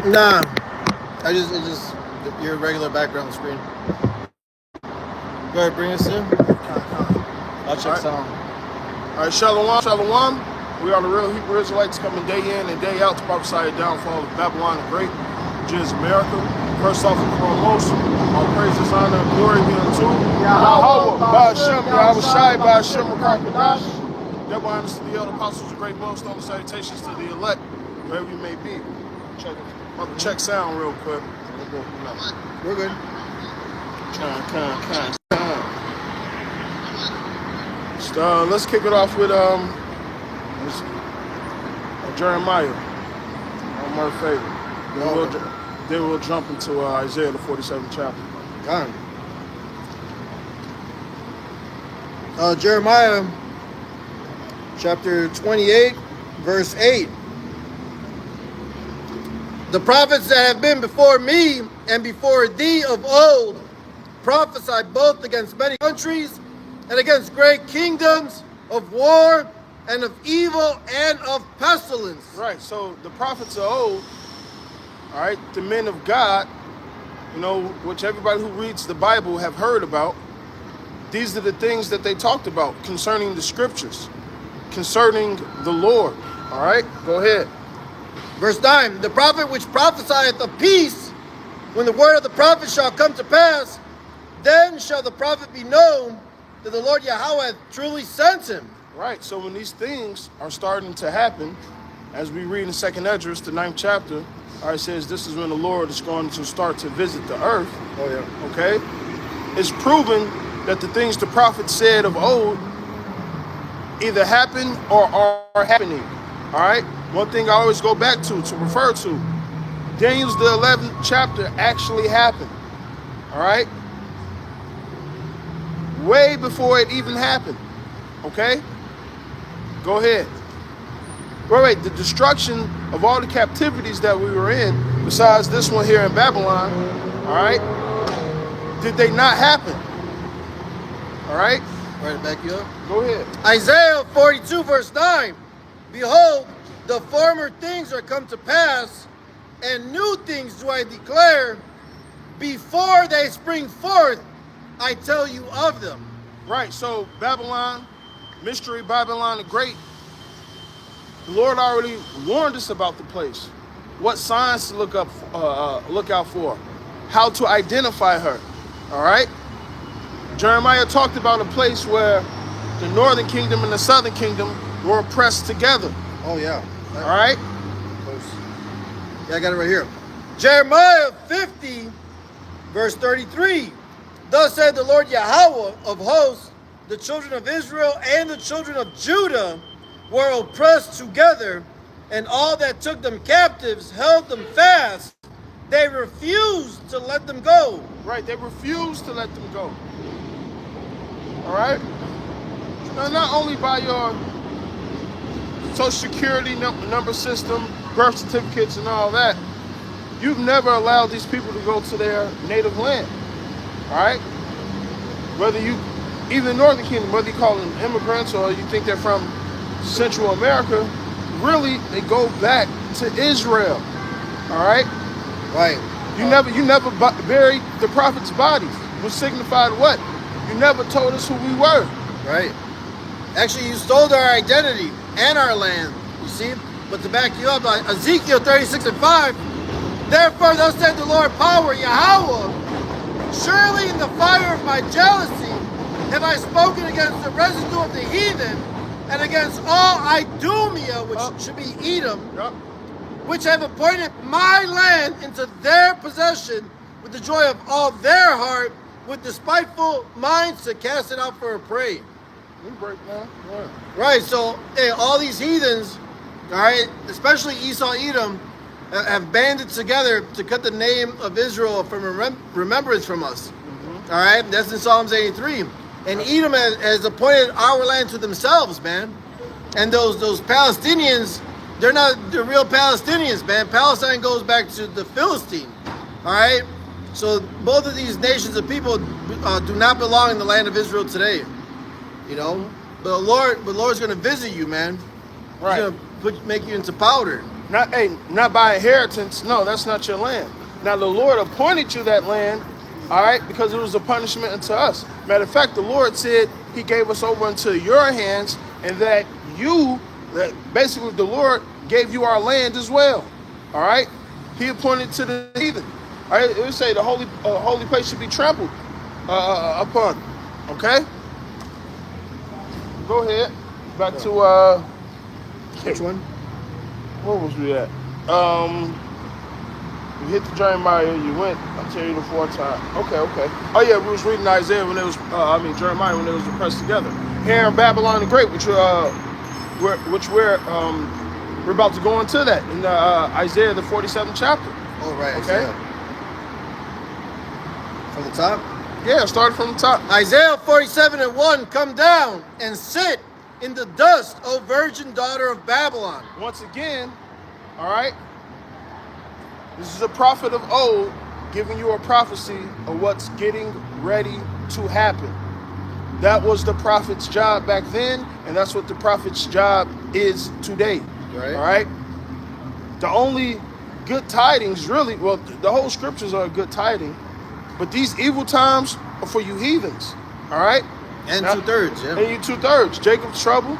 Nah, it's just your regular background screen. Go ahead, bring us in. I'll check sound. All right, Shalom, Shalom. We are the real Hebrew Israelites coming day in and day out to prophesy the downfall of Babylon the Great, which is America. First off and foremost, all praises, honor, and glory be unto Yahweh, Ba'ashem, Yahushai, Ba'ashem, Rakakadash. Devil honors to the elder apostles, the great millstone, salutations to the elect, wherever you may be. Check sound real quick. We're good. Let's kick it off with Jeremiah, my favorite. Then we'll jump into Isaiah, the 47th chapter. Jeremiah, chapter 28, verse 8. The prophets that have been before me and before thee of old prophesied both against many countries and against great kingdoms, of war and of evil and of pestilence. Right, so the prophets of old, all right, the men of God, you know, which everybody who reads the Bible have heard about, these are the things that they talked about concerning the scriptures, concerning the Lord. All right, go ahead. Verse 9, the prophet which prophesieth of peace, when the word of the prophet shall come to pass, then shall the prophet be known that the Lord Yahweh hath truly sent him. Right, so when these things are starting to happen, as we read in 2nd Esdras, the 9th chapter, all right, it says this is when the Lord is going to start to visit the earth. Oh, yeah. Okay? It's proven that the things the prophet said of old either happen or are happening. All right? One thing I always go back to refer to, Daniel's the 11th chapter actually happened. All right? Way before it even happened. Okay? Go ahead. Wait, the destruction of all the captivities that we were in, besides this one here in Babylon, all right, did they not happen? All right? Right, back you up. Go ahead. Isaiah 42, verse 9. Behold, the former things are come to pass, and new things do I declare. Before they spring forth, I tell you of them. Right, so Babylon, mystery Babylon the Great, the Lord already warned us about the place, what signs to look out for, how to identify her. All right. Jeremiah talked about a place where the northern kingdom and the southern kingdom were oppressed together. Oh yeah. All right. Yeah, I got it right here. Jeremiah 50, verse 33. Thus said the Lord Yahweh of hosts, the children of Israel and the children of Judah were oppressed together, and all that took them captives held them fast. They refused to let them go. Right, they refused to let them go. All right? Now, not only by your social security number system, birth certificates and all that, you've never allowed these people to go to their native land. All right? Whether you, even Northern Kingdom, whether you call them immigrants or you think they're from Central America, really they go back to Israel. All right? Right. You never buried the prophet's bodies, which signified what? You never told us who we were. Right. Actually, you stole our identity and our land, you see? But to back you up, like Ezekiel 36 and 5, therefore thus said the Lord power, Yahweh, surely in the fire of my jealousy have I spoken against the residue of the heathen and against all Idumea, which should be Edom, which have appointed my land into their possession with the joy of all their heart, with despiteful minds to cast it out for a prey. Right, so hey, all these heathens, all right, especially Esau, Edom, have banded together to cut the name of Israel from remembrance from us. Mm-hmm. All right, that's in Psalms 83. And Edom has appointed our land to themselves, man. And those Palestinians, they're not the real Palestinians, man. Palestine goes back to the Philistine. All right, so both of these nations of people do not belong in the land of Israel today. You know, but the Lord's going to visit you, man. Right. He's going to make you into powder. Not by inheritance. No, that's not your land. Now the Lord appointed you that land, all right, because it was a punishment unto us. Matter of fact, the Lord said he gave us over into your hands, and that basically the Lord gave you our land as well. All right, he appointed to the heathen. All right, it would say the holy place should be trampled upon. Okay, go ahead. Back to Which one? where was we at? You hit the Jeremiah, you went, I'll tell you the fourth time. Okay. Oh yeah, we was reading Isaiah when it was, Jeremiah when it was pressed together. Here in Babylon the Great, which we're about to go into that in Isaiah the 47th chapter. Oh, right. Okay. Isaiah. From the top? Yeah, started from the top. Isaiah 47:1, come down and sit in the dust, O virgin daughter of Babylon. Once again, all right, this is a prophet of old giving you a prophecy of what's getting ready to happen. That was the prophet's job back then, and that's what the prophet's job is today. Right. All right? The only good tidings, really, well, the whole scriptures are a good tiding, but these evil times are for you heathens. All right? And now, 2/3, yeah. And you 2/3. Jacob's trouble.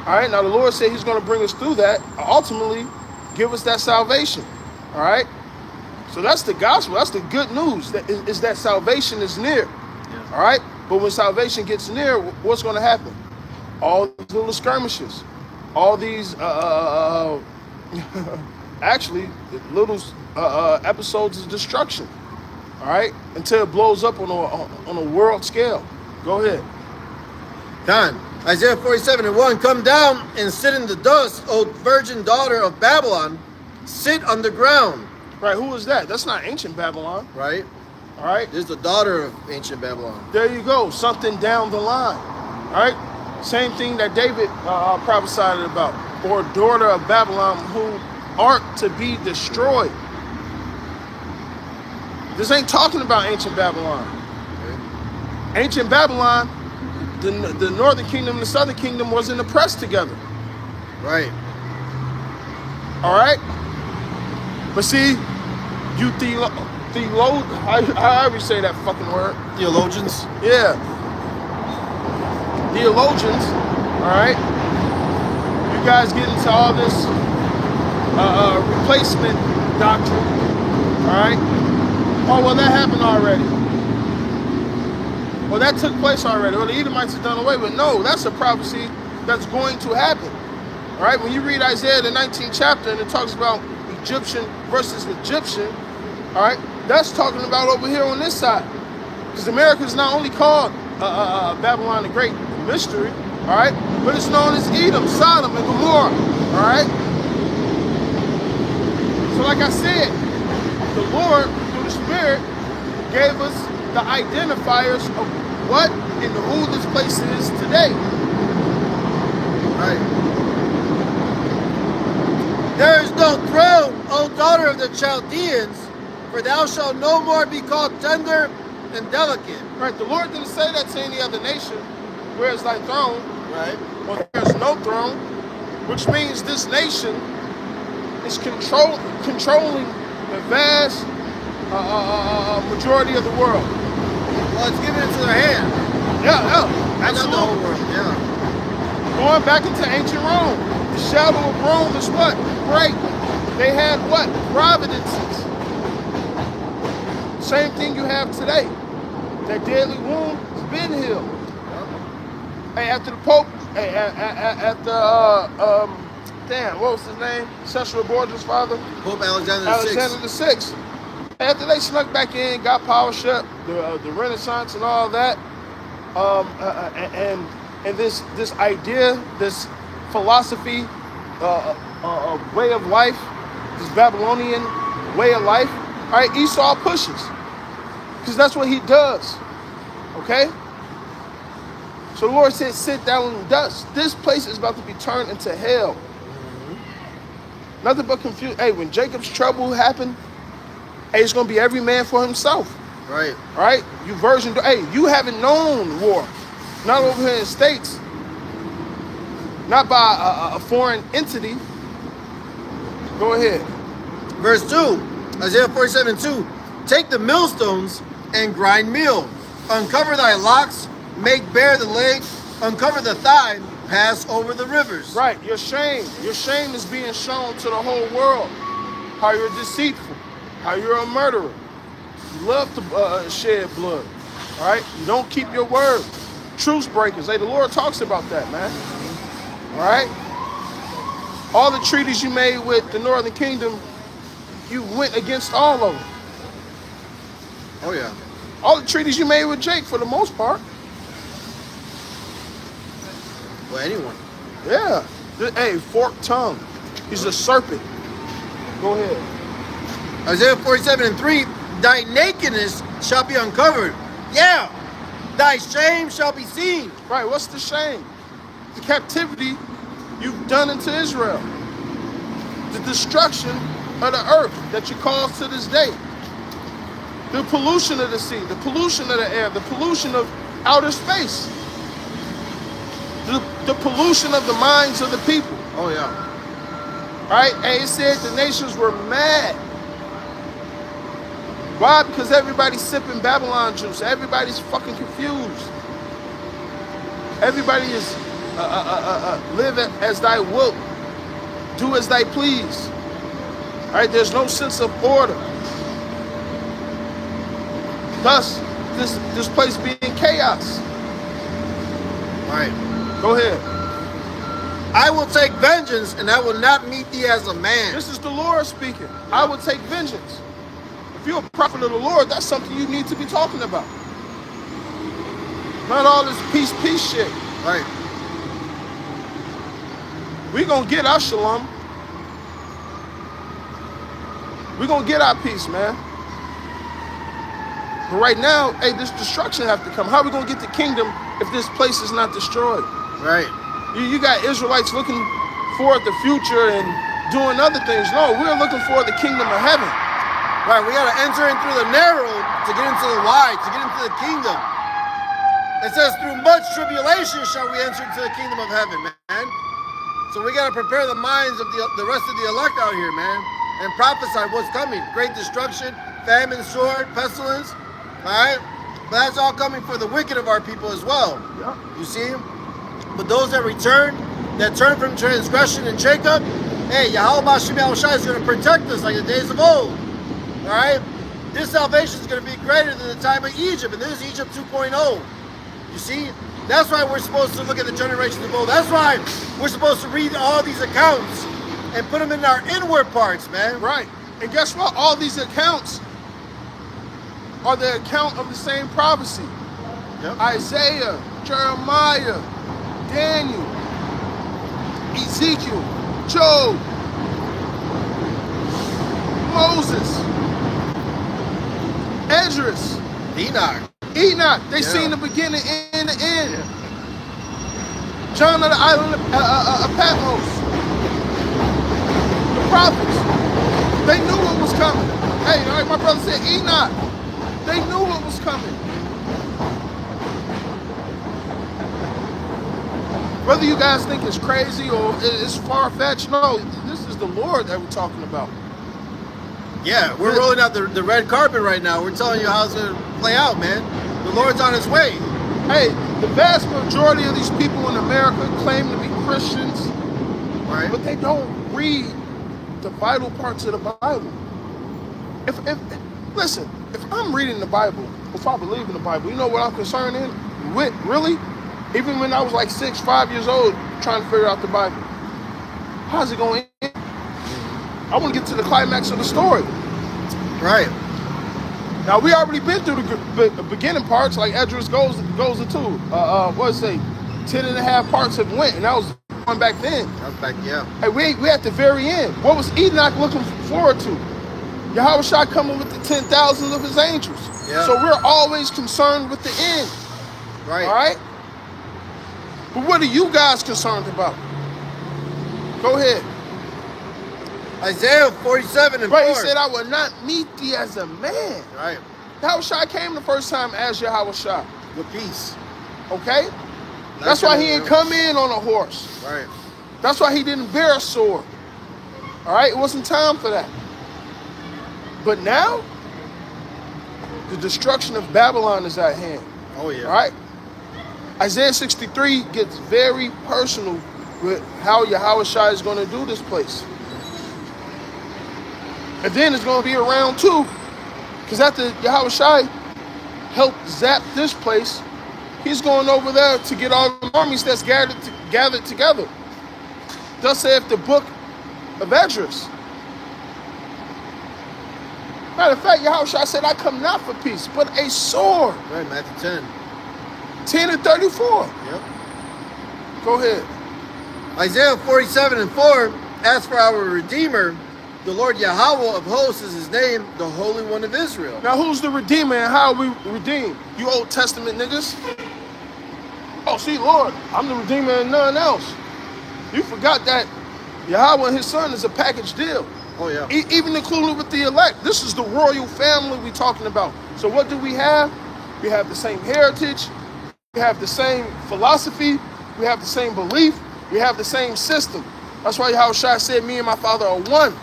All right? Now, the Lord said he's going to bring us through that, ultimately give us that salvation. All right? So that's the gospel. That's the good news. Is that salvation is near. Yeah. All right? But when salvation gets near, what's going to happen? All these little skirmishes. All these, actually, little episodes of destruction. All right? Until it blows up on a world scale. Go ahead. Done. Isaiah 47:1, come down and sit in the dust, O virgin daughter of Babylon. Sit on the ground. Right, who is that? That's not ancient Babylon. Right? All right? This is the daughter of ancient Babylon. There you go. Something down the line. All right? Same thing that David prophesied about. Or daughter of Babylon who art to be destroyed. This ain't talking about ancient Babylon. Okay. Ancient Babylon, the northern kingdom and the southern kingdom wasn't oppressed together. Right. All right? But see, you however you say that fucking word. Theologians. Yeah. Theologians, all right? You guys get into all this replacement doctrine, all right? Oh, well, that happened already. Well, that took place already. Well, the Edomites are done away with. No, that's a prophecy that's going to happen, all right? When you read Isaiah, the 19th chapter, and it talks about Egyptian versus Egyptian, all right? That's talking about over here on this side. Because America is not only called Babylon the Great mystery, all right? But it's known as Edom, Sodom, and Gomorrah, all right? So like I said, the Lord, through the Spirit, gave us the identifiers of what and who this place is today. Right. There is no throne, O daughter of the Chaldeans, for thou shalt no more be called tender and delicate. Right, the Lord didn't say that to any other nation. Where is thy throne? Right. Well, there's no throne, which means this nation is controlling the vast majority of the world. Well, it's given into their hand. Yeah, And not the whole absolutely. world, yeah. Going back into ancient Rome, the shadow of Rome is what? Great. They had what? Providences. Same thing you have today. That deadly wound has been healed. Hey, after the Pope, what was his name? Cecil Borgia's father? Pope Alexander Alexander VI. the Sixth. After they snuck back in, got power shut, the Renaissance and all that, and this idea, this philosophy, way of life, this Babylonian way of life, all right, Esau pushes, because that's what he does, okay? So the Lord said, sit down in the dust. This place is about to be turned into hell. Mm-hmm. Nothing but confusion. Hey, when Jacob's trouble happened, hey, it's going to be every man for himself. Right. All right? You you haven't known war. Not over here in the States. Not by a foreign entity. Go ahead. Verse 2, Isaiah 47:2. Take the millstones and grind meal. Uncover thy locks, make bare the leg, uncover the thigh, pass over the rivers. Right, your shame. Your shame is being shown to the whole world. How you're deceitful, how you're a murderer. You love to shed blood, all right? You don't keep your word. Truce breakers. Hey, the Lord talks about that, man. All right? All the treaties you made with the Northern Kingdom, you went against all of them. Oh, yeah. All the treaties you made with Jake, for the most part. Well, anyone. Yeah. Hey, forked tongue. He's a serpent. Go ahead. Isaiah 47:3. Thy nakedness shall be uncovered. Yeah. Thy shame shall be seen. Right, what's the shame? The captivity you've done into Israel. The destruction of the earth that you cause to this day. The pollution of the sea, the pollution of the air, the pollution of outer space. The pollution of the minds of the people. Oh, yeah. Right? And it said the nations were mad. Why? Because everybody's sipping Babylon juice. Everybody's fucking confused. Everybody is live as thy wilt, do as thy please. Right? There's no sense of order. Thus, this place being chaos. All right. Go ahead. I will take vengeance, and I will not meet thee as a man. This is the Lord speaking. I will take vengeance. If you're a prophet of the Lord, that's something you need to be talking about. Not all this peace shit. Right. We gonna get our shalom. We gonna get our peace, man. But right now, hey, this destruction have to come. How are we gonna get the kingdom if this place is not destroyed? Right. You got Israelites looking for the future and doing other things. No, we're looking for the kingdom of heaven. Right. We got to enter in through the narrow to get into the wide, to get into the kingdom. It says, through much tribulation shall we enter into the kingdom of heaven, man. So we got to prepare the minds of the rest of the elect out here, man, and prophesy what's coming. Great destruction, famine, sword, pestilence. All right? But that's all coming for the wicked of our people as well. Yeah. You see? But those that return, that turn from transgression and Jacob, hey, Yahweh Bashim Yahushai is going to protect us like the days of old. All right? This salvation is going to be greater than the time of Egypt, and this is Egypt 2.0. You see? That's why we're supposed to look at the generations of old. That's why we're supposed to read all these accounts and put them in our inward parts, man. Right. And guess what? All these accounts are the account of the same prophecy. Yep. Isaiah, Jeremiah, Daniel, Ezekiel, Job, Moses, Esdras, Enoch. They seen the beginning and the end. Yeah. John of the island of Patmos. The prophets. They knew what was coming. Hey, like my brother said, Enoch. They knew what was coming. Whether you guys think it's crazy or it's far-fetched, no, this is the Lord that we're talking about. Yeah, we're rolling out the red carpet right now. We're telling you how it's going to play out, man. The Lord's on his way. Hey, the vast majority of these people in America claim to be Christians, Right. but they don't read the vital parts of the Bible. Listen, if I'm reading the Bible, if I believe in the Bible, you know what I'm concerned with? Really? Even when I was like 6, 5 years old, trying to figure out the Bible. How's it going to end? I want to get to the climax of the story. Right. Now, we already been through the beginning parts, like Esdras goes into, what is it, 10 and a half parts have went, and that was going back then. That was back, yeah. Hey, we at the very end. What was Enoch looking forward to? Yahweh Shai coming with the 10,000 of his angels. Yeah. So we're always concerned with the end. Right. All right? But what are you guys concerned about? Go ahead. Isaiah 47 and 4. Right, he said, I will not meet thee as a man. Right. Yahweh Shai came the first time as Yahweh Shai. With peace. Okay? That's why he didn't come in on a horse. Right. That's why he didn't bear a sword. All right? It wasn't time for that. But now, the destruction of Babylon is at hand. Oh, yeah. All right? Isaiah 63 gets very personal with how Yahushua is going to do this place. And then it's going to be around too, because after Yahushua helped zap this place, he's going over there to get all the armies that's gathered together. Thus saith the book of Esdras. Matter of fact, Yahushua said, I come not for peace, but a sword. Right, Matthew 10. 10 and 34. Yep. Go ahead. Isaiah 47:4, as for our Redeemer, the Lord Yahweh of hosts is his name, the Holy One of Israel. Now, who's the Redeemer and how are we redeemed? You Old Testament niggas? Oh, see, Lord, I'm the Redeemer and none else. You forgot that Yahweh and his son is a package deal. Oh, yeah. Even included with the elect. This is the royal family we're talking about. So what do we have? We have the same heritage. We have the same philosophy. We have the same belief. We have the same system. That's why Yahushua said, me and my Father are one.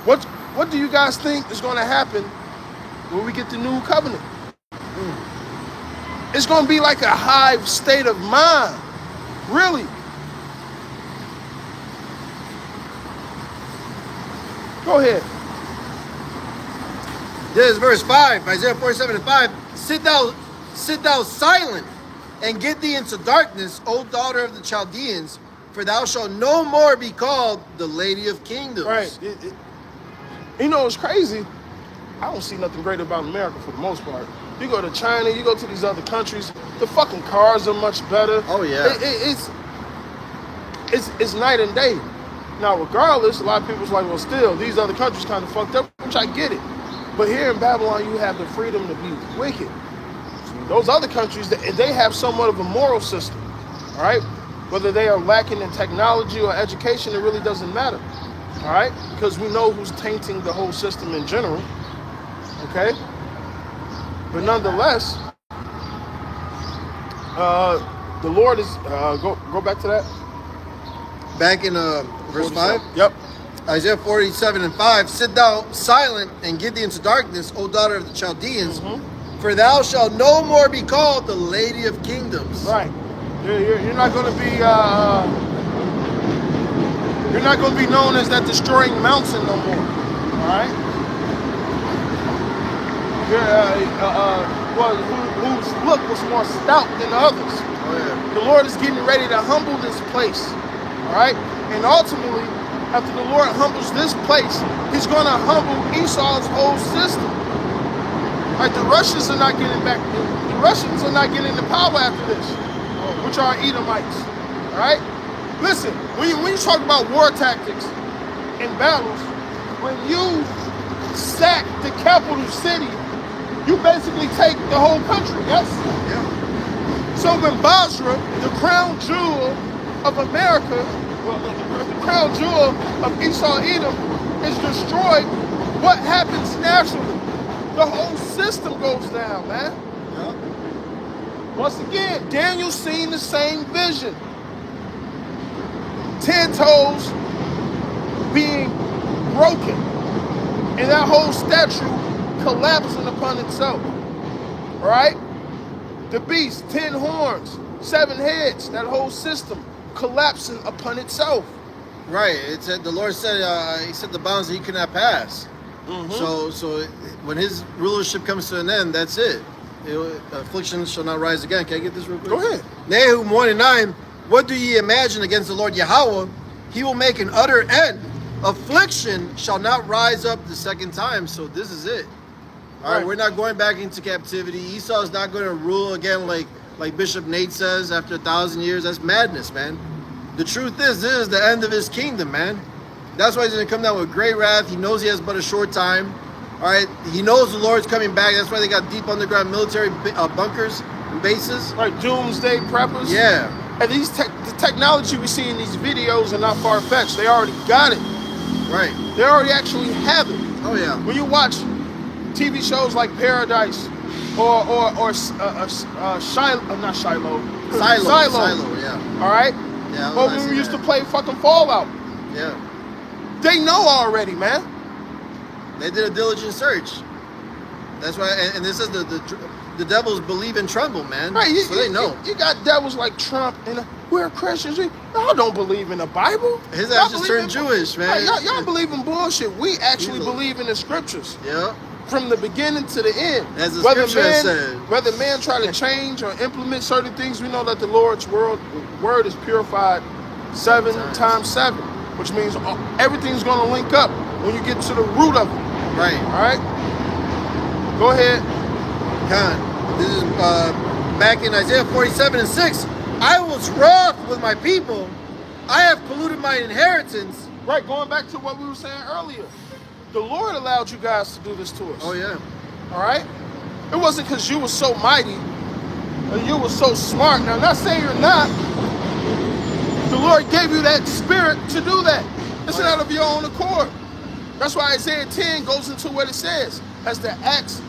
What do you guys think is going to happen when we get the new covenant? It's going to be like a hive state of mind. Really. Go ahead. This is verse 5, Isaiah 47:5. Sit thou silent, and get thee into darkness, O daughter of the Chaldeans, for thou shalt no more be called the Lady of Kingdoms. Right. You know, it's crazy. I don't see nothing great about America for the most part. You go to China, you go to these other countries, the fucking cars are much better. Oh, yeah. It's night and day. Now, regardless, a lot of people's like, well, still, these other countries kind of fucked up, which I get it. But here in Babylon, you have the freedom to be wicked. Those other countries, they have somewhat of a moral system, all right? Whether they are lacking in technology or education, it really doesn't matter, all right? Because we know who's tainting the whole system in general, okay? But nonetheless, the Lord is, go back to that. Back in verse 5? Yep. Isaiah 47:5, sit thou silent and get thee into darkness, O daughter of the Chaldeans, for thou shalt no more be called the Lady of Kingdoms. Right. You're not going to be you're not going to be known as that destroying mountain no more. All right. Whose look was more stout than the others. Oh, yeah. The Lord is getting ready to humble this place. All right. And ultimately, after the Lord humbles this place, he's going to humble Esau's whole system. Like the Russians are not getting back. The Russians are not getting the power after this, which are Edomites. All right. Listen, when you talk about war tactics in battles, when you sack the capital city, you basically take the whole country. Yes. Yeah. So when Basra, the crown jewel of America, well, the crown jewel of Esau Edom is destroyed, what happens naturally? The whole system goes down, man. Yeah. Once again, Daniel's seen the same vision. 10 toes being broken, and that whole statue collapsing upon itself. All right? The beast, 10 horns, 7 heads, that whole system collapsing upon itself. Right. It said the Lord said he set the bounds that he could not pass. So when his rulership comes to an end, that's it. Affliction shall not rise again. Can I get this real quick? Go ahead. Nahum 1:9. What do ye imagine against the Lord Yahweh? He will make an utter end. Affliction shall not rise up the second time. So this is it. All right. We're not going back into captivity. Esau is not going to rule again like Bishop Nate says after 1,000 years. That's madness, man. The truth is, this is the end of his kingdom, man. That's why he's going to come down with great wrath. He knows he has but a short time. All right. He knows the Lord's coming back. That's why they got deep underground military bunkers and bases. Like doomsday preppers. Yeah. And the technology we see in these videos are not far-fetched. They already got it. Right. They already actually have it. Oh, yeah. When you watch TV shows like Paradise or Shiloh, not Shiloh. Silo, yeah. All right? Yeah. Or when we used to play fucking Fallout. Yeah. They know already, man. They did a diligent search. That's why, and this is the devils believe and tremble, man. Right, so they know. You got devils like Trump, and we're Christians. Y'all don't believe in the Bible. His ass just turned Jewish, man. Right, y'all believe in bullshit. We actually believe in the scriptures. Yeah. From the beginning to the end. As the scripture said. Whether man try to change or implement certain things, we know that the Lord's word is purified 7 times 7, which means everything's going to link up when you get to the root of it. Right. All right? Go ahead. Khan, this is back in Isaiah 47:6. I was wroth with my people. I have polluted my inheritance. Right, going back to what we were saying earlier. The Lord allowed you guys to do this to us. Oh, yeah. All right? It wasn't because you were so mighty or you were so smart. Now, I'm not saying you're not. The Lord gave you that spirit to do that. It's not of your own accord. That's why Isaiah 10 goes into what it says. As the axe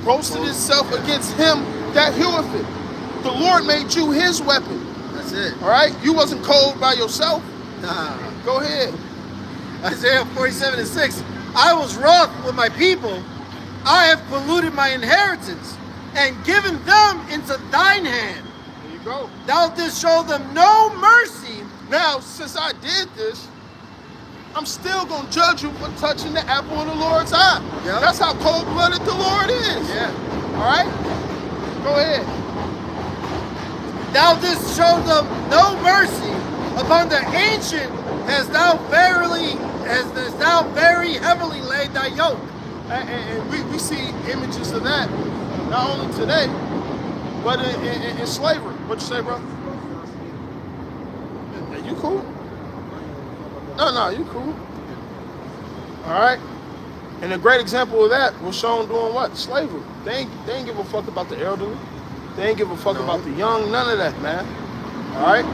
roasted itself against him that heweth it. The Lord made you his weapon. That's it. All right? You wasn't cold by yourself. Nah. Go ahead. Isaiah 47:6. I was wroth with my people. I have polluted my inheritance and given them into thine hand. There you go. Thou didst show them no mercy. Now, since I did this, I'm still going to judge you for touching the apple of the Lord's eye. Yep. That's how cold-blooded the Lord is. Yeah. All right? Go ahead. Thou didst show them no mercy. Upon the ancient hast thou very heavily laid thy yoke. And we see images of that, not only today, but in slavery. What you say, bro? You cool? No, you cool. All right? And a great example of that was shown doing what? Slavery. They ain't give a fuck about the elderly. They ain't give a fuck about the young. None of that, man. All right?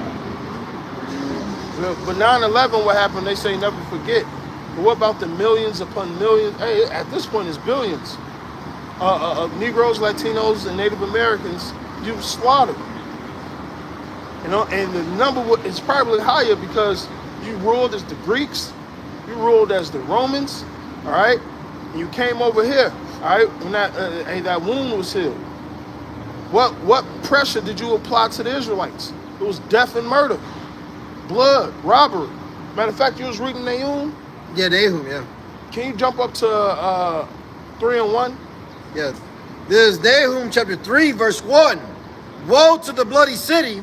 But 9/11, what happened? They say never forget. But what about the millions upon millions? Hey, at this point, it's billions of Negroes, Latinos, and Native Americans you've slaughtered. You know, and the number is probably higher because you ruled as the Greeks, you ruled as the Romans, all right? And you came over here, all right? When that wound was healed. What pressure did you apply to the Israelites? It was death and murder, blood, robbery. Matter of fact, you was reading Nahum. Yeah, Nahum, yeah. Can you jump up to 3 and 1? Yes. This is Nahum chapter 3, verse 1. Woe to the bloody city.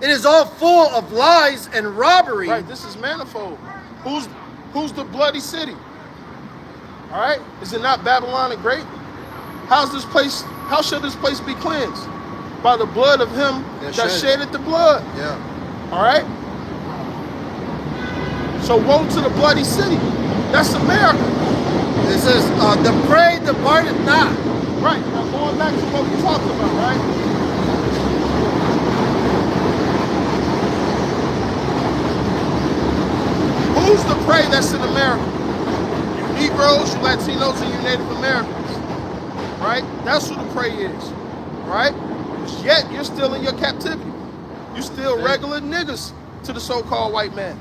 It is all full of lies and robbery. Right, this is manifold. Who's the bloody city? All right? Is it not Babylon the Great? How should this place be cleansed? By the blood of him that shedded the blood. Yeah. All right? So woe to the bloody city. That's America. It says, the prey departeth not. Right. Now going back to what we talked about, right? Who's the prey that's in America? You Negroes, you Latinos, and you Native Americans. Right? That's who the prey is. Right? Yet you're still in your captivity. You're still regular niggas to the so-called white man.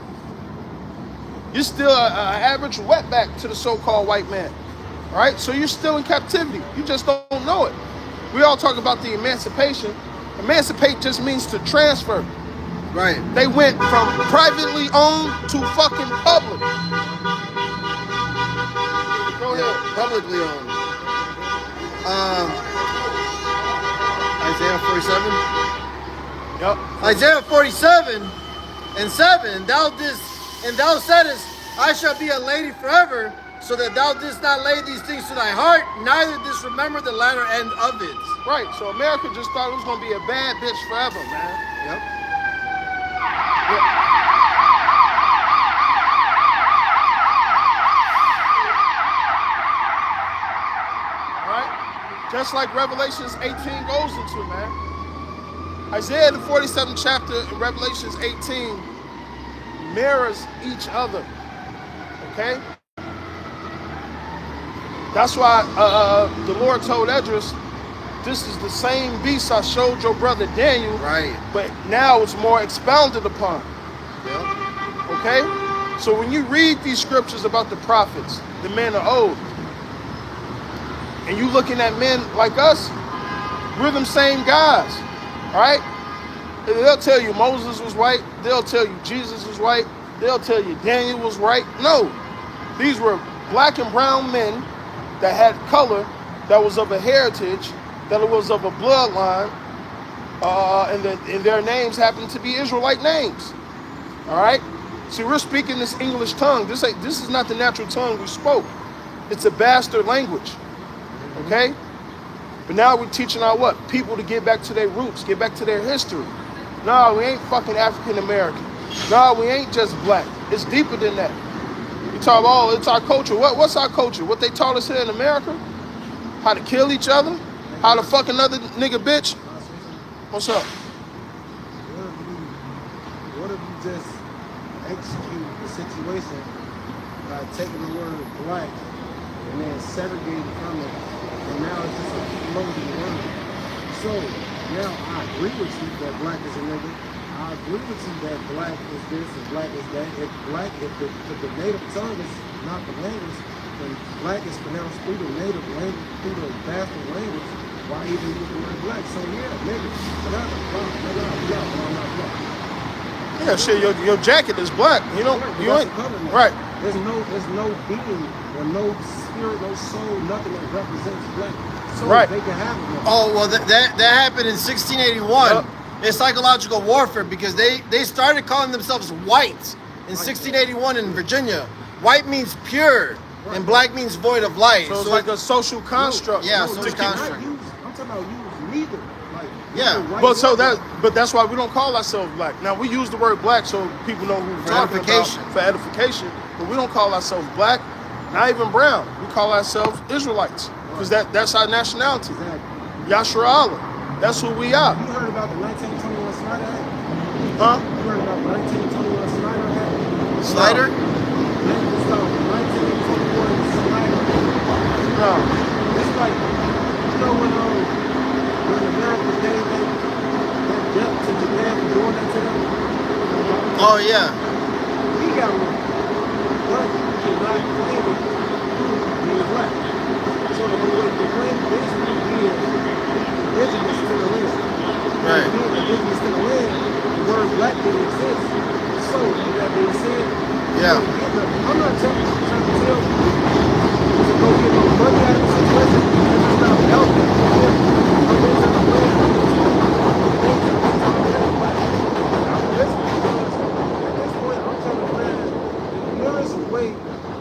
You're still an average wetback to the so-called white man. All right? So you're still in captivity. You just don't know it. We all talk about the emancipation. Emancipate just means to transfer. Right. They went from privately owned to fucking public. Go ahead. Publicly owned. Isaiah 47. Yep. Isaiah 47 and 7. And thou saidest, I shall be a lady forever, so that thou didst not lay these things to thy heart, neither didst remember the latter end of it. Right. So America just thought it was gonna be a bad bitch forever, man. Yep. Alright? Just like Revelations 18 goes into, man. Isaiah the 47th chapter and Revelations 18 mirrors each other. Okay? That's why the Lord told Esdras, this is the same beast I showed your brother Daniel. Right. But now it's more expounded upon. Yep. Okay? So when you read these scriptures about the prophets, the men of old, and you looking at men like us, we're them same guys, all right? They'll tell you Moses was white. They'll tell you Jesus was white. They'll tell you Daniel was white. No, these were black and brown men that had color, that was of a heritage, that was of a bloodline, and their names happened to be Israelite names. All right? See, we're speaking this English tongue. This is not the natural tongue we spoke. It's a bastard language. Okay? But now we're teaching our what? People to get back to their roots, get back to their history. No, we ain't fucking African American. No, we ain't just black. It's deeper than that. You talk, oh, it's our culture. What's our culture? What they taught us here in America? How to kill each other? How to fuck another nigga bitch? What's up? What if you just execute the situation by taking the word black and then segregating from it, and now it's just a floating word? So now I agree with you that black is a nigga. I agree with you that black is this and black is that. If the native tongue is not the language, then black is pronounced through the native language, through the bastard language. Why even use the word black? So yeah, nigga, whatever. I'm not black. Yeah, shit, your jacket is black. You know, right, you ain't right. There's no being or no spirit, no soul, nothing that represents black. So Right. they can have it. Oh, well, that happened in 1681. It's psychological warfare because they started calling themselves white in 1681 in Virginia. White means pure, and black means void of light. So it's like a social construct. Yeah, No, social they cannot construct. use- I'm talking about use neither. Like, Yeah. neither white But so nor that, black. but that's why we don't call ourselves black. Now we use the word black so people know who we're For talking edification. about for edification. But we don't call ourselves black, not even brown. We call ourselves Israelites because that's our nationality. Exactly. Yashar Allah. That's who we are. You heard about the 1921 Snyder Act? Huh? You heard about the 1921 Snyder Act? Slider? It's called 1921 Snyder Act. No. It's like, you know when America gave that debt to Japan for doing that to them? Oh, yeah. He got one. But he did not claim it. He was black. So the only way to claim it basically is indigenous to the land. Right. Being indigenous to the land, the word black didn't exist. So, with that being said, Yeah. I'm not trying to tell you to go get no money out of the situation. It's not healthy. I'm listening to the At this point, I'm trying to find the nearest way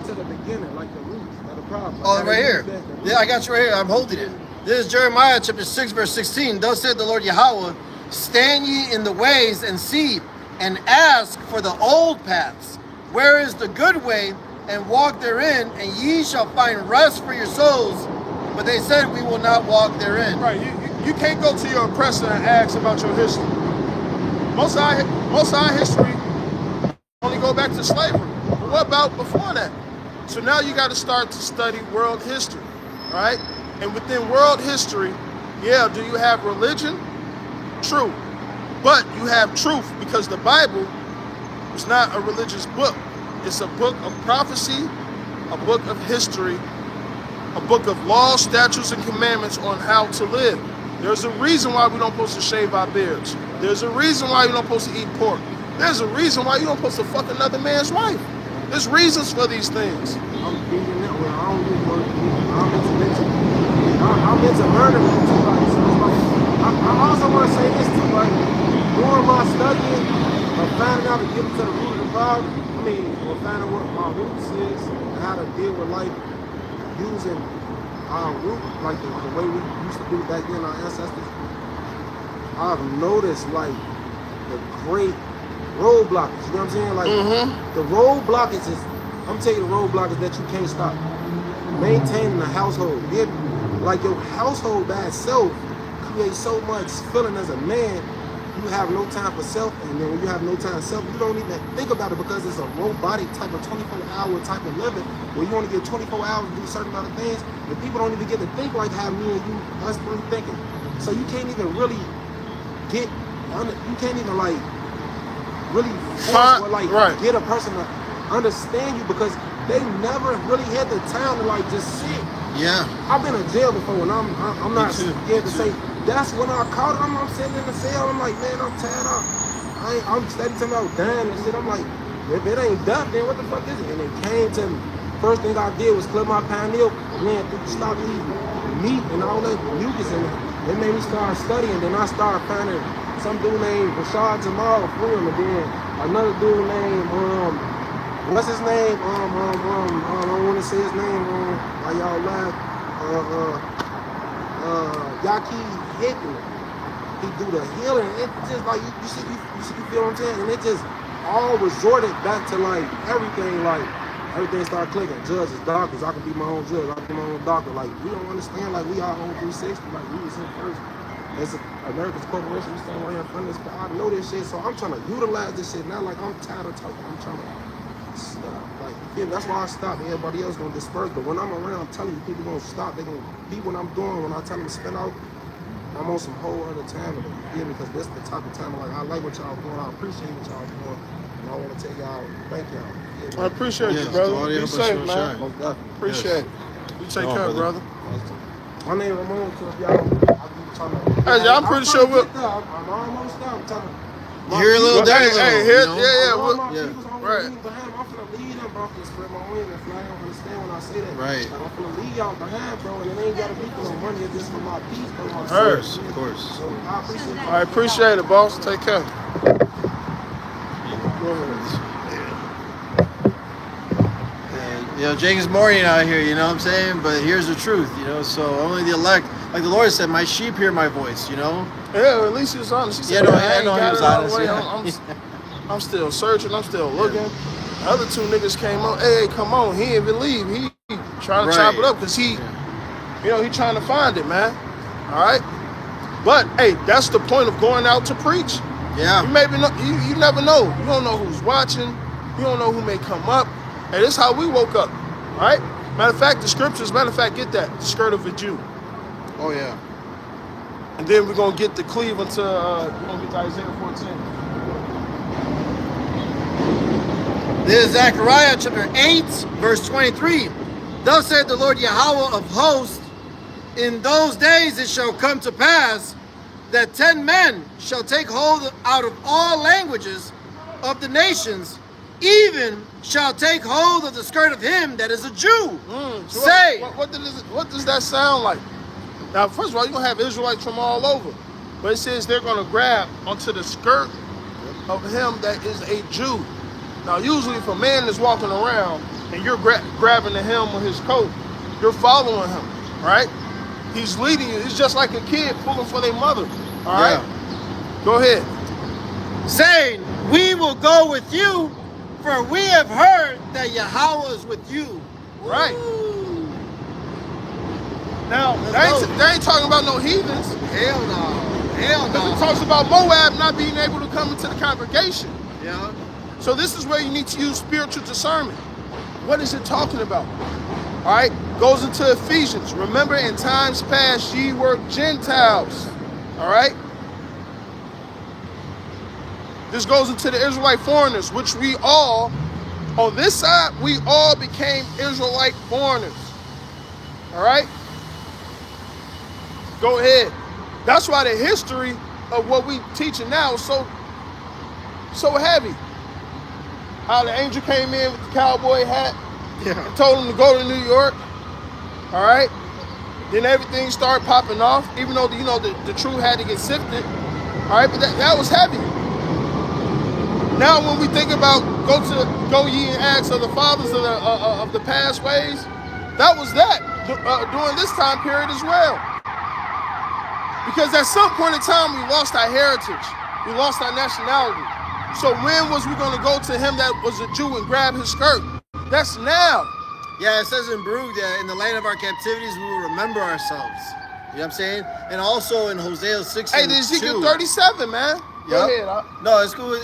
to the beginning, like the root of the problem. Oh, right here. Yeah, I got you right here. I'm holding it. This is Jeremiah chapter 6, verse 16. Thus said the Lord Yahweh, stand ye in the ways and see, and ask for the old paths. Where is the good way? And walk therein, and ye shall find rest for your souls. But they said, we will not walk therein. Right. You can't go to your oppressor and ask about your history. Most of our history only go back to slavery. But what about before that? So now you got to start to study world history, right? And within world history, yeah, do you have religion? True. But you have truth because the Bible is not a religious book. It's a book of prophecy, a book of history, a book of laws, statutes, and commandments on how to live. There's a reason why we don't supposed to shave our beards. There's a reason why you don't supposed to eat pork. There's a reason why you don't supposed to fuck another man's wife. There's reasons for these things. I'm thinking that way. I don't do work. I'm into learning too. Like, so it's like, I also want to say this too. Like, during my studying, finding out to get to the root of the problem. I mean, or finding what my roots is and how to deal with life using our root, like the way we used to do back then, our ancestors. I've noticed like the great roadblocks. You know what I'm saying? Like the roadblocks is, I'm telling you, the roadblock is that you can't stop maintaining a household. Like your household by itself creates so much feeling as a man. You have no time for self, and then when you have no time for self, you don't even think about it because it's a robotic type of 24-hour type of living where you only get 24 hours to do a certain amount of things, and people don't even get to think like how me and you, us really thinking. So you can't even really get, you can't even like really force or like get a person to understand you because they never really had the time to like just sit. Yeah. I've been in jail before, and I'm not too, scared to me too. say. That's when I caught it. I'm sitting in the cell. I'm like, man, I'm tired out. I'm steady talking about dying and shit. I'm like, if it ain't death, then what the fuck is it? And it came to me. First thing I did was clip my pineal, ran through the stock eating meat and all that mucus in it. It made me start studying. Then I started finding some dude named Rashad Jamal Freeman, and then another dude named what's his name? I don't want to say his name. Why y'all laugh? Yaki Hickman. He do the healing. It just like you feel what I'm saying? And it just all resorted back to like everything. Like everything started clicking. Judges, doctors. I can be my own judge. I can be my own doctor. Like we don't understand. Like we all own 360. Like we was in first. As America's corporation, we stand right here in front of this. I know this shit, so I'm trying to utilize this shit now. Like I'm tired of talking. I'm trying to stop. Like yeah, that's why I stop. Everybody else gonna disperse. But when I'm around, I'm telling you, people gonna stop. They gonna be what I'm doing. When I tell them to spin out, I'm on some whole other time. You feel me? Because this is the type of time like I like what y'all doing. I appreciate what y'all doing. And I want to tell y'all, thank y'all. I appreciate you, brother. Be safe, man. Most definitely. Appreciate it. You take care, brother. My name Ramon, so if y'all, I'm pretty sure we'll. I'm almost there. I'm trying to. You're a little dirty, Hey, you know? yeah. Right. I'm finna lead them, bro. I'm spread my wings. If y'all don't understand when I say that. Right. Like, I'm finna lead y'all behind, bro. And it ain't gotta be for no money. It's just for my peace, bro. My Heirs. Of course. So I appreciate it. I appreciate it, boss. Take care. And, you know, Jacob's mourning out here, you know what I'm saying? But here's the truth, you know, so only the elect, like the Lord said, my sheep hear my voice, you know? Yeah, at least he was honest. He said, I know he was honest. I'm still searching. I'm still looking. The other two niggas came on. Hey, come on. He didn't even leave. He trying to chop it up because he trying to find it, man. All right? But, hey, that's the point of going out to preach. Yeah. You never know. You don't know who's watching. You don't know who may come up. Hey, this is how we woke up. All right? Matter of fact, the scriptures, get that. The skirt of a Jew. Oh, yeah. And then we're going to get to Cleveland to, we're going to get to Isaiah 14. This is Zechariah chapter 8, verse 23. Thus said the Lord Yahweh of hosts, in those days it shall come to pass that 10 men shall take hold out of all languages of the nations, even shall take hold of the skirt of him that is a Jew. So Say, what does that sound like? Now, first of all, you're going to have Israelites from all over. But it says they're going to grab onto the skirt of him that is a Jew. Now, usually if a man is walking around and you're grabbing the hem of his coat, you're following him, right? He's leading you. It's just like a kid pulling for their mother, all right? Go ahead. saying, we will go with you, for we have heard that Yahweh is with you. Right. Now, they ain't talking about no heathens. Hell no. Hell It no. talks about Moab not being able to come into the congregation. Yeah. So this is where you need to use spiritual discernment. What is it talking about? All right, goes into Ephesians. Remember, in times past, ye were Gentiles. All right. This goes into the Israelite foreigners, which we all, on this side, we all became Israelite foreigners. All right. Go ahead. That's why the history of what we teaching now is so heavy. How the angel came in with the cowboy hat and told him to go to New York. All right. Then everything started popping off, even though the truth had to get sifted. All right, but that was heavy. Now when we think about go ye and ask of the fathers of the past ways, that was during this time period as well. Because at some point in time we lost our heritage, we lost our nationality. So when was we going to go to him that was a Jew and grab his skirt? That's now. Yeah, it says in Baruch that in the land of our captivities we will remember ourselves. You know what I'm saying? And also in Hosea 6 Hey, and the Ezekiel 2. 37, man. Go ahead. No, it's cool.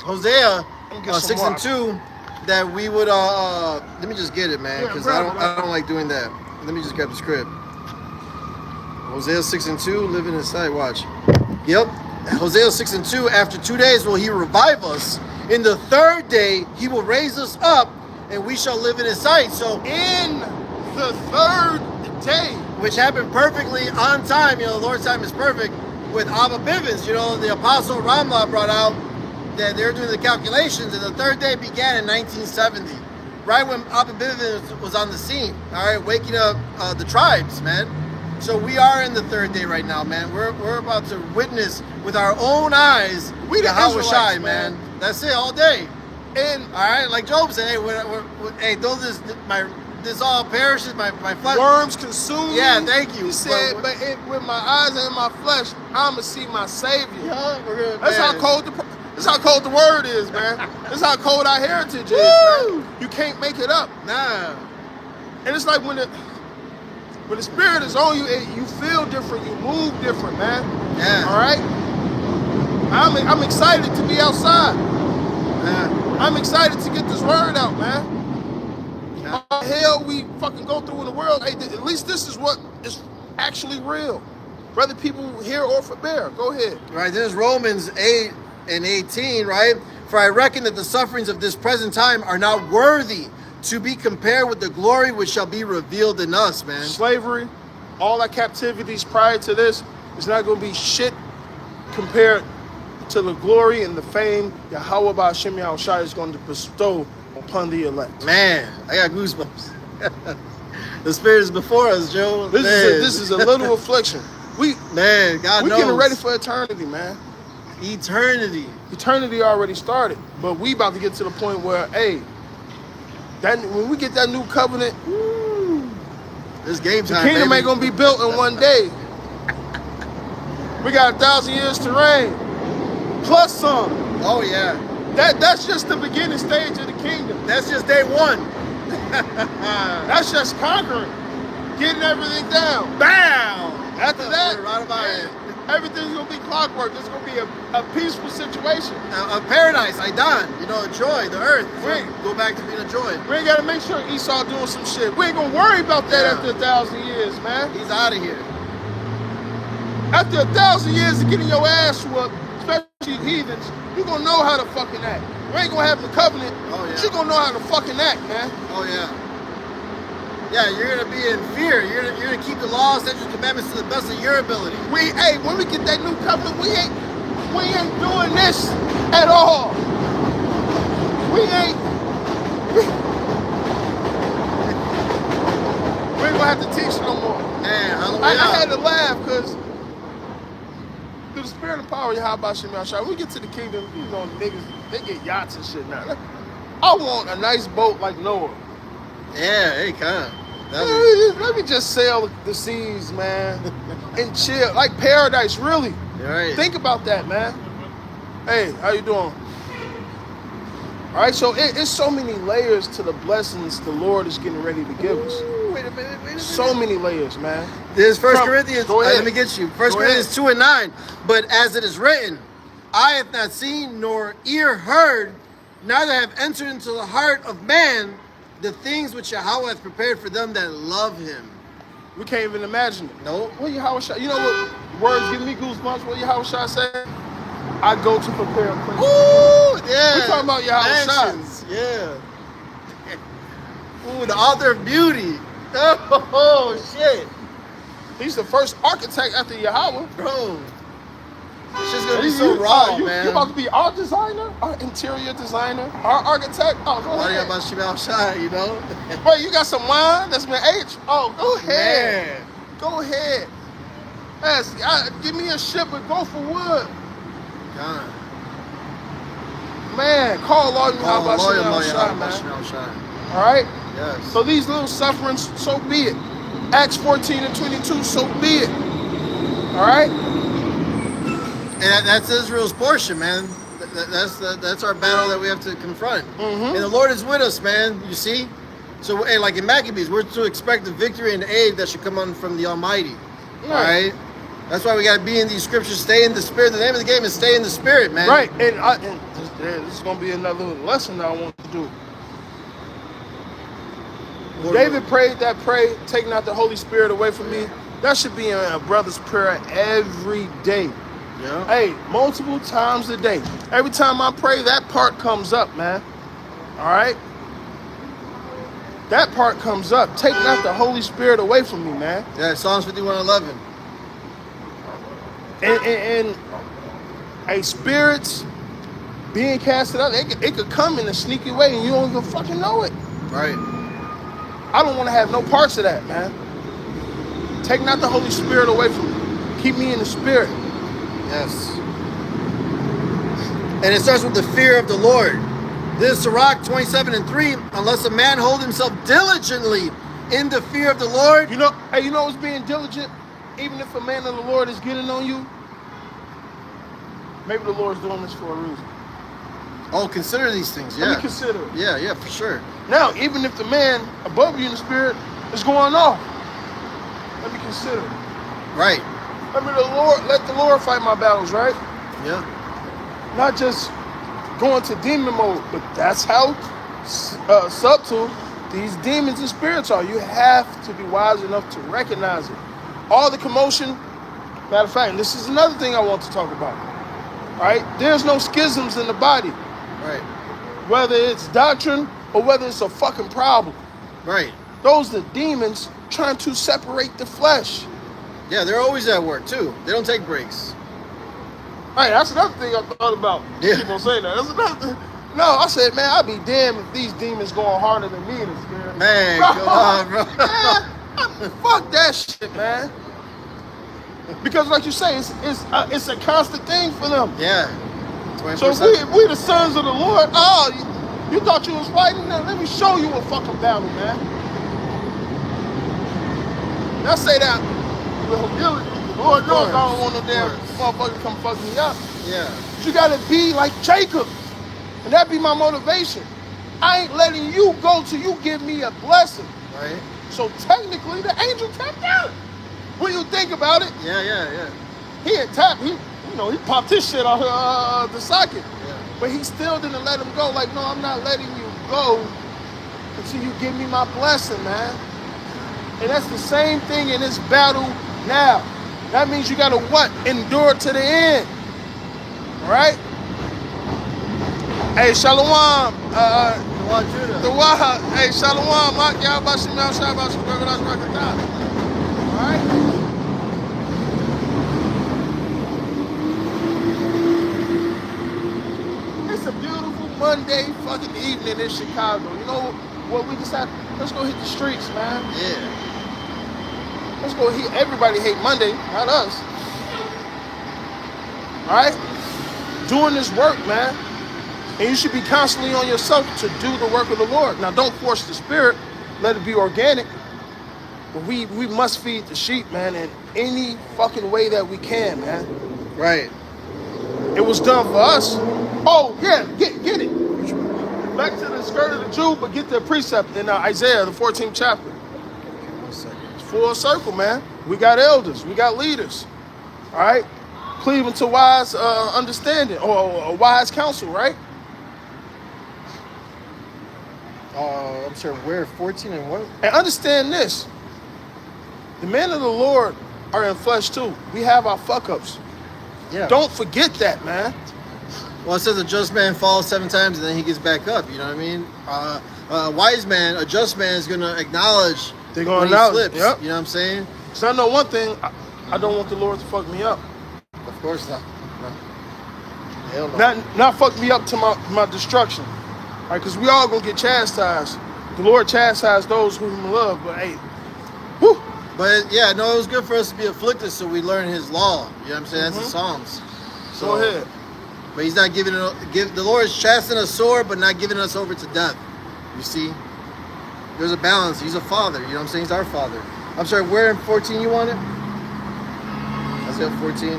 Hosea 6 and 2, that we would let me just get it, man, because I don't like doing that. Let me just grab the script. Hosea 6 and 2, living inside. Watch. Yep. Hosea 6 and 2. After 2 days will he revive us, In the third day, he will raise us up, and we shall live in his sight. So, In the third day. which happened perfectly on time. You know, the Lord's time is perfect with Abba Bivens. You know, the Apostle Ramla brought out that they're doing the calculations, and the third day began in 1970, right when Abba Bivens was on the scene. All right, waking up the tribes, man. So we are in the third day right now, man. We're about to witness with our own eyes We the Yahweh Israelites, Shai, man. man. That's it, all day. And All right, like Job said, hey, though this all perishes, my flesh. worms consume Yeah, me. thank you. He said, but with my eyes and my flesh, I'ma see my Savior. Yeah, we're gonna, That's man. how cold the word is, man. That's how cold our heritage is, Woo! man. You can't make it up. Nah. And it's like when the spirit is on you, you feel different, you move different, man. Yeah. All right. I'm excited to be outside. Yeah. I'm excited to get this word out, man. Yeah. All the hell we fucking go through in the world, hey, at least this is what is actually real. Whether people hear or forbear. Go ahead. Right, this is Romans 8 and 18, right? For I reckon that the sufferings of this present time are not worthy to be compared with the glory which shall be revealed in us, man. Slavery, all our captivities prior to this is not going to be shit compared to the glory and the fame Yahweh Ba'Shem Yahushua is going to bestow upon the elect. Man, I got goosebumps. The spirit is before us, Joe. This is a little affliction. We God knows. getting ready for eternity, man. Eternity. Eternity already started, but we about to get to the point where, hey, that when we get that new covenant, This game the time, kingdom baby. ain't gonna be built in one day. We got 1,000 years to reign, plus some. Oh, yeah. That's just the beginning stage of the kingdom. That's just day one. That's just conquering, getting everything down. Bam! After that, Right about it. everything's gonna be clockwork. It's gonna be a peaceful situation. A paradise, Aidan. You know, joy, the earth. Right. Go back to being a joy. We ain't gotta make sure Esau doing some shit. We ain't gonna worry about that Yeah. after 1,000 years, man. He's out of here. After 1,000 years of getting your ass whooped, especially heathens, you gonna know how to fucking act. We ain't gonna have the covenant, Oh, yeah. but you gonna know how to fucking act, man. Oh, yeah. Yeah, you're going to be in fear. You're gonna keep the laws, statutes, commandments to the best of your ability. When we get that new covenant, we ain't doing this at all. We ain't gonna have to teach no more. Man, hallelujah. I had to laugh because through the spirit and power of Yahweh Shem Yahshua, when we get to the kingdom, you know, niggas, they get yachts and shit now. I want a nice boat like Noah. Yeah, hey, kind of. Let me just sail the seas, man, and chill. Like paradise, really. Right. Think about that, man. Hey, how you doing? All right, so it's so many layers to the blessings the Lord is getting ready to give us. Ooh, wait a minute. So many layers, man. This is 1 From- Corinthians. Go ahead. Let me get you. 1 Go Corinthians ahead. 2 and 9. But as it is written, eye hath not seen, nor ear heard, neither have entered into the heart of man the things which Yahweh hath prepared for them that love him. We can't even imagine it. No. What Yahushua, you know what words give me goosebumps? What Yahushua said? I go to prepare a place. Ooh, yeah. We talking about Yahushua. Mansions, yeah. Ooh, the author of beauty. Oh, shit. He's the first architect after Yahweh. Bro. It's just going to be so raw, man. You about to be our designer, our interior designer, our architect? Oh, go Why do you ahead. got about Shimei Shai, you know? Wait, you got some wine that's been aged? Oh, go ahead. Man. Go ahead. Yes, give me a ship and go for wood. God. Man, call Lord Oh, Yahweh loyal, Shem loyal, Yahshua, man. man. Shai. All right? Yes. So these little sufferings, so be it. Acts 14 and 22, so be it. All right? And that's Israel's portion, man. That's our battle that we have to confront. Mm-hmm. And the Lord is with us, man. You see? So, hey, like in Maccabees, we're to expect the victory and aid that should come on from the Almighty. All right? That's why we got to be in these scriptures, stay in the spirit. The name of the game is stay in the spirit, man. Right. And this is going to be another lesson that I want to do. Lord, David prayed that prayer, take not the Holy Spirit away from me. That should be a brother's prayer every day. Yeah. Hey, multiple times a day. Every time I pray, that part comes up, man. All right? That part comes up. Take not the Holy Spirit away from me, man. Yeah, Psalms 51:11. And a spirits being casted out, it could come in a sneaky way and you don't even fucking know it. Right. I don't want to have no parts of that, man. Take not the Holy Spirit away from me. Keep me in the spirit. Yes. And it starts with the fear of the Lord. This is Sirach 27:3. Unless a man hold himself diligently in the fear of the Lord. You know what's being diligent? Even if a man of the Lord is getting on you, maybe the Lord's doing this for a reason. Oh, consider these things. Yeah. Let me consider it. Yeah, for sure. Now, even if the man above you in the spirit is going off, let me consider it. Right. Let the Lord fight my battles, right? Yeah. Not just going to demon mode, but that's how subtle these demons and spirits are. You have to be wise enough to recognize it. All the commotion, matter of fact, and this is another thing I want to talk about. Right? There's no schisms in the body. Right. Whether it's doctrine or whether it's a fucking problem. Right. Those are demons trying to separate the flesh. Yeah, they're always at work too. They don't take breaks. Hey, that's another thing I thought about. Yeah. People say that. That's another thing. No, I said, man, I'd be damned if these demons going harder than me in the spirit. Man, come on, bro. Man, fuck that shit, man. Because like you say, it's a constant thing for them. Yeah. So if we the sons of the Lord, you thought you was fighting? Now let me show you a fucking battle, man. Now say that with humility. Lord knows I don't want no damn motherfucker come fuck me up. Yeah. But you gotta be like Jacob. And that be my motivation. I ain't letting you go till you give me a blessing. Right. So technically the angel tapped out. When you think about it, Yeah. he had tapped, he popped his shit off the socket. Yeah. But he still didn't let him go. Like, no, I'm not letting you go until you give me my blessing, man. And that's the same thing in this battle now. That means you gotta what? Endure to the end. All right? Hey, Shalom. The Waha. Hey, Shalom. Y'all bashim y'all shabbat shabbat. All right? It's a beautiful Monday fucking evening in Chicago. You know what we decided? Let's go hit the streets, man. Yeah. Let's go hit. Everybody hate Monday, not us. All right? Doing this work, man. And you should be constantly on yourself to do the work of the Lord. Now, don't force the spirit. Let it be organic. But we must feed the sheep, man, in any fucking way that we can, man. Right. It was done for us. Oh, yeah, get it. Back to the skirt of the Jew, but get the precept in Isaiah, the 14th chapter. 1 second. It's full circle, man. We got elders. We got leaders. All right? Cleaving to wise understanding or wise counsel, right? I'm sorry, where? 14 and what? And understand this. The men of the Lord are in flesh too. We have our fuck-ups. Yeah. Don't forget that, man. Well, it says a just man falls 7 times and then he gets back up. You know what I mean? A wise man, a just man is going to acknowledge They're gonna when acknowledge, he slips. yep. You know what I'm saying? So I know one thing. I don't want the Lord to fuck me up. Of course not. No. Hell no. Not fuck me up to my destruction. All right, because we all going to get chastised. The Lord chastised those whom he love. But hey, whew. But yeah, no, it was good for us to be afflicted so we learn his law. You know what I'm saying? That's the Psalms. So, Go ahead. But he's not the Lord is chastening us sore, but not giving us over to death. You see? There's a balance. He's a father. You know what I'm saying? He's our father. I'm sorry, where in 14 you want it? Isaiah 14.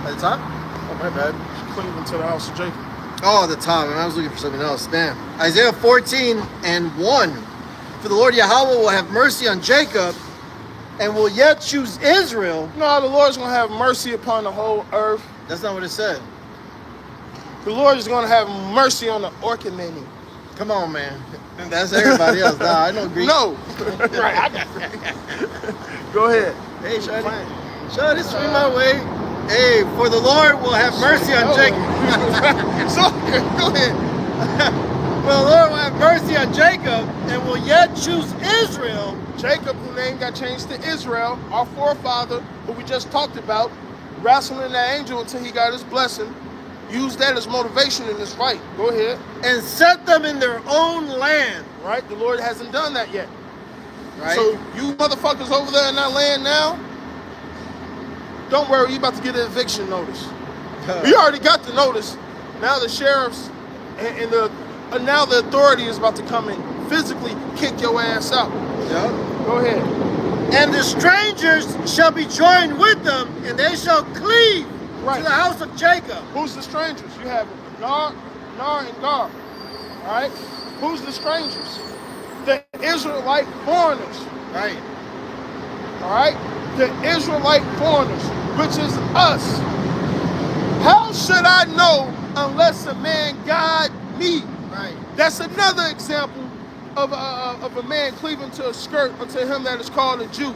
At the top? Oh, my bad. Cleaving to the house of Jacob. Oh, at the top. I was looking for something else. Damn. Isaiah 14 and 1. For the Lord Yahweh will have mercy on Jacob and will yet choose Israel. No, the Lord's going to have mercy upon the whole earth. That's not what it said. The Lord is going to have mercy on the Orcanani. Come on, man. That's everybody else. Nah, I know Greek. No. Right. I got Go ahead. Hey, Shady. Shady, swing my way. Hey, for the Lord will have mercy on Jacob. So, go ahead. For the Lord will have mercy on Jacob and will yet choose Israel. Jacob, whose name got changed to Israel, our forefather, who we just talked about, wrestling that angel until he got his blessing. Use that as motivation in this fight. Go ahead. And set them in their own land. Right? The Lord hasn't done that yet. Right? So you motherfuckers over there in that land now, don't worry, you about to get an eviction notice. You already got the notice. Now the sheriffs and now the authority is about to come and physically kick your ass out. Yep. Go ahead. And the strangers shall be joined with them, and they shall cleave Right. to the house of Jacob. Who's the strangers? You have Nar, and Gar. All right? Who's the strangers? The Israelite foreigners. Right. All right? The Israelite foreigners, which is us. How should I know unless a man guide me? Right. That's another example of a man cleaving to a skirt unto him that is called a Jew.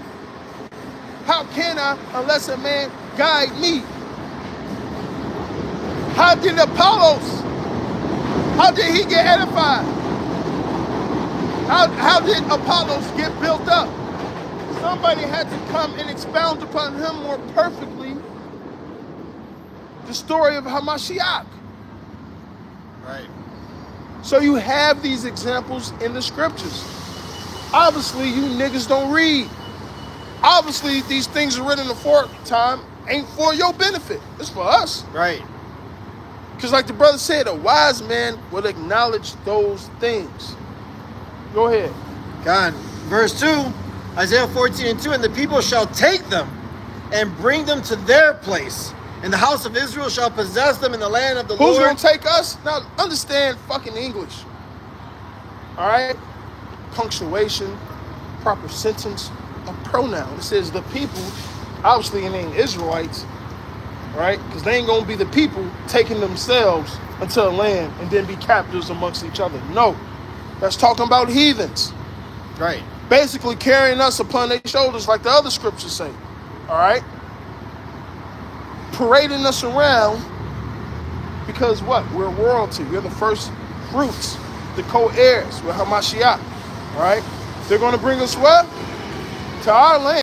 How can I unless a man guide me? How did Apollos, how did he get edified? How did Apollos get built up? Somebody had to come and expound upon him more perfectly the story of Hamashiach. Right. So you have these examples in the scriptures. Obviously, you niggas don't read. Obviously, these things are written before time ain't for your benefit. It's for us. Right. Because like the brother said, a wise man will acknowledge those things. Go ahead. God. Verse 2, Isaiah 14:2, and the people shall take them and bring them to their place. And the house of Israel shall possess them in the land of the Who's Lord. going to take us? Now, understand fucking English. All right? Punctuation, proper sentence, a pronoun. It says the people, obviously it ain't Israelites, right? Because they ain't going to be the people taking themselves into a land and then be captives amongst each other. No. That's talking about heathens. Right. Basically carrying us upon their shoulders like the other scriptures say. All right? Parading us around because what? We're royalty. We're the first fruits, the co-heirs with Hamashiach. All right? They're going to bring us what? To our land.